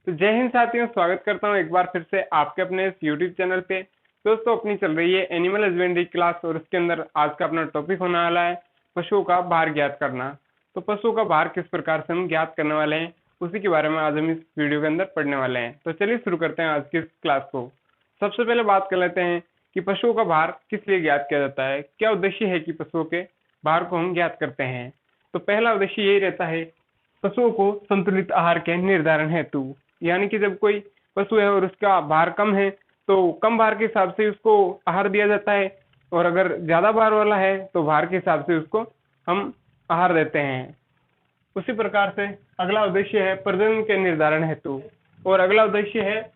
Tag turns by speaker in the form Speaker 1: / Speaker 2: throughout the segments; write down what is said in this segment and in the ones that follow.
Speaker 1: तो जय हिंद साथियों, स्वागत करता हूं एक बार फिर से आपके अपने इस यूट्यूब चैनल पे। दोस्तों, अपनी चल रही है एनिमल हस्बेंड्री क्लास और इसके अंदर आज का अपना टॉपिक होने वाला है पशुओं का भार ज्ञात करना। तो पशुओं का भार किस प्रकार से हम ज्ञात करने वाले हैं, उसी के बारे में आज हम इस वीडियो के अंदर पढ़ने वाले हैं। तो चलिए शुरू करते हैं आज की इस क्लास को। सबसे पहले बात कर लेते हैं कि पशुओं का भार किस लिए ज्ञात किया जाता है, क्या उद्देश्य है कि पशुओं के भार को हम ज्ञात करते हैं। तो पहला उद्देश्य यही रहता है पशुओं को संतुलित आहार के निर्धारण हेतु, यानी कि जब कोई पशु है और उसका भार कम है तो कम भार के हिसाब से उसको आहार दिया जाता है, और अगर ज्यादा भार वाला है तो भार के हिसाब से उसको हम आहार देते हैं। उसी प्रकार से अगला उद्देश्य है प्रजनन के निर्धारण हेतु, और अगला उद्देश्य है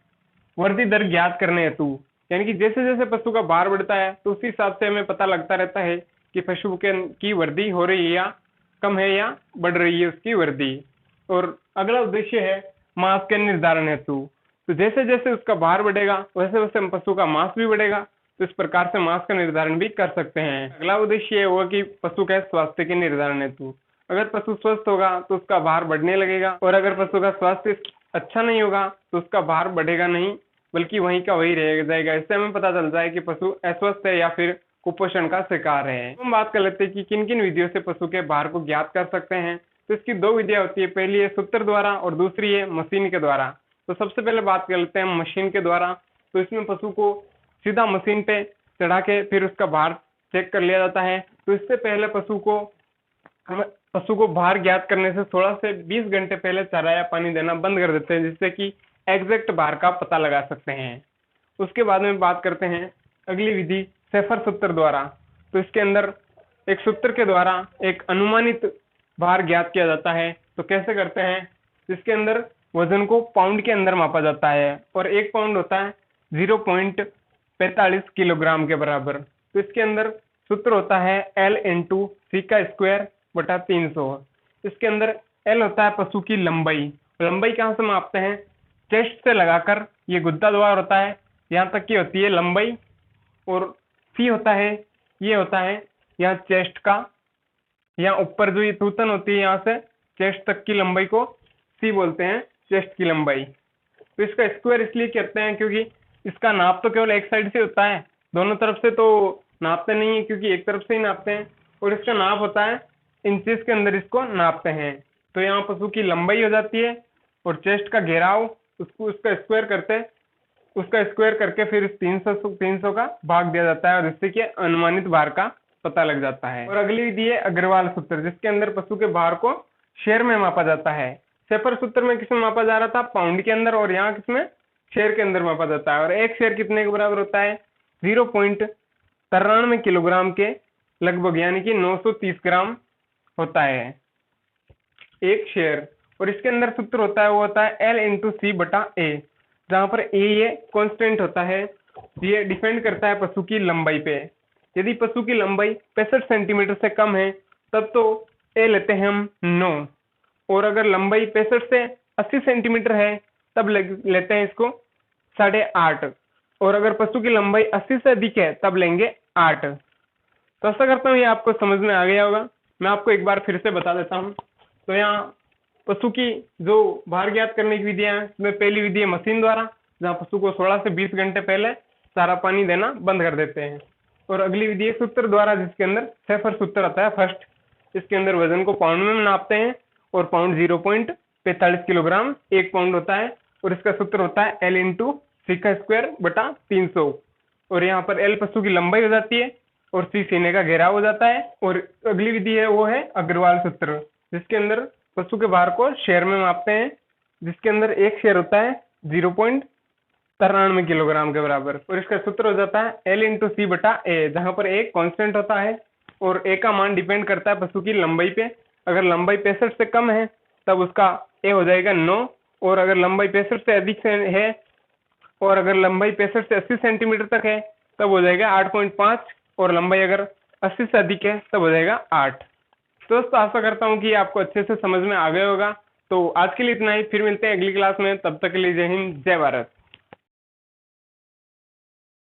Speaker 1: वृद्धि दर ज्ञात करने हेतु, यानी कि जैसे जैसे पशु का भार बढ़ता है तो उसी हिसाब से हमें पता लगता रहता है कि पशु की वृद्धि हो रही है या कम है या बढ़ रही है उसकी वृद्धि। और अगला उद्देश्य है मांस के निर्धारण हेतु, तो जैसे जैसे उसका भार बढ़ेगा वैसे वैसे पशु का मांस भी बढ़ेगा, तो इस प्रकार से मांस का निर्धारण भी कर सकते हैं। अगला उद्देश्य होगा कि पशु के स्वास्थ्य के निर्धारण हेतु, अगर पशु स्वस्थ होगा तो उसका भार बढ़ने लगेगा, और अगर पशु का स्वास्थ्य अच्छा नहीं होगा तो उसका भार बढ़ेगा नहीं बल्कि वहीं का वही रह जाएगा। इससे हमें पता चलता है कि पशु अस्वस्थ है या फिर कुपोषण का शिकार है। हम बात कर लेते हैं कि किन किन विधियों से पशु के भार को ज्ञात कर सकते हैं। तो इसकी दो विधियां होती है, पहली है सूत्र द्वारा और दूसरी है मशीन के द्वारा। तो सबसे पहले बात कर लेते हैं मशीन के द्वारा। तो इसमें पशु को सीधा मशीन पे चढ़ा के फिर उसका भार चेक कर लिया जाता है। तो इससे पहले पशु को भार ज्ञात करने से 16 से 20 घंटे पहले चारा या पानी देना बंद कर देते हैं, जिससे कि एग्जैक्ट भार का पता लगा सकते हैं। उसके बाद में बात करते हैं अगली विधि शेफर सूत्र द्वारा। तो इसके अंदर एक सूत्र के द्वारा एक अनुमानित भार ज्ञात किया जाता है। तो कैसे करते हैं, जिसके अंदर वजन को पाउंड के अंदर मापा जाता है, और एक पाउंड होता है 0.45 किलोग्राम के बराबर। तो इसके अंदर सूत्र होता है L इंटू सी का स्क्वायर बटा 300। इसके अंदर L होता है पशु की लंबाई। लंबाई कहाँ से मापते हैं, चेस्ट से लगाकर ये गुद्दा द्वार होता है यहाँ तक की होती है लंबाई, और सी होता है ये होता है यहाँ चेस्ट का, यहाँ ऊपर जो ये थूथन होती है यहाँ से चेस्ट तक की लंबाई को सी बोलते हैं, चेस्ट की लंबाई। तो इसका स्क्वायर इसलिए कहते हैं क्योंकि इसका नाप तो केवल एक साइड से होता है, दोनों तरफ से तो नापते नहीं है क्योंकि एक तरफ से ही नापते हैं, और इसका नाप होता है इंचेस के अंदर इसको नापते हैं। तो यहाँ पशु की लंबाई हो जाती है और चेस्ट का घेराव, उसका स्क्वायर करके फिर 300 का भाग दिया जाता है, और जिससे कि अनुमानित भार का पता लग जाता है। और अगली विधि है अग्रवाल सूत्र, जिसके अंदर पशु के भार को शेर में मापा जाता है। शेफर सूत्र में किसमें मापा जा रहा था, पाउंड के अंदर, और यहाँ किसमें, शेर के अंदर मापा जाता है। और एक शेर कितने के बराबर होता है, 0.93 किलोग्राम के लगभग, यानी कि 930 ग्राम होता है एक शेर। और इसके अंदर सूत्र होता है वो होता है L इंटू सी बटा ए, जहां पर ए ये कांस्टेंट होता है, ये डिपेंड करता है पशु की लंबाई पे। यदि पशु की लंबाई 65 सेंटीमीटर से कम है तब तो ए लेते हैं हम 9, और अगर लंबाई 65 से 80 सेंटीमीटर है तब लेते हैं इसको 8.5, और अगर पशु की लंबाई 80 से अधिक है तब लेंगे 8। तो ऐसा करता हूँ ये आपको समझ में आ गया होगा। मैं आपको एक बार फिर से बता देता हूँ। तो यहाँ पशु की जो भार ज्ञात करने की विधियां हैं, इसमें पहली विधि है मशीन द्वारा, जहाँ पशु को 16 से 20 घंटे पहले चारा पानी देना बंद कर देते हैं। और अगली विधि है सूत्र द्वारा, जिसके अंदर शेफर सूत्र आता है फर्स्ट। इसके अंदर वजन को पाउंड में नापते हैं, और पाउंड 0.45 किलोग्राम एक पाउंड होता है, और इसका सूत्र होता है L इंटू सी का स्क्वायर बटा 300। और यहाँ पर L पशु की लंबाई हो जाती है और सी सीने का घेराव हो जाता है। और अगली विधि है वो है अग्रवाल सूत्र, जिसके अंदर पशु के भार को शेर में मापते हैं, जिसके अंदर एक शेर होता है 0.93 किलोग्राम के बराबर, और इसका सूत्र हो जाता है L इंटू सी बटा ए, जहां पर एक कांस्टेंट होता है और ए का मान डिपेंड करता है पशु की लंबाई पे। अगर लंबाई 65 से कम है तब उसका ए हो जाएगा 9, और अगर लंबाई 65 से अधिक है और अगर लंबाई 65 से 80 सेंटीमीटर तक है तब हो जाएगा 8.5, और लंबाई अगर 80 से अधिक है तब हो जाएगा 8। दोस्तों, आशा करता हूँ कि आपको अच्छे से समझ में आ गया होगा। तो आज के लिए इतना ही, फिर मिलते हैं अगली क्लास में, तब तक के लिए जय हिंद जय भारत।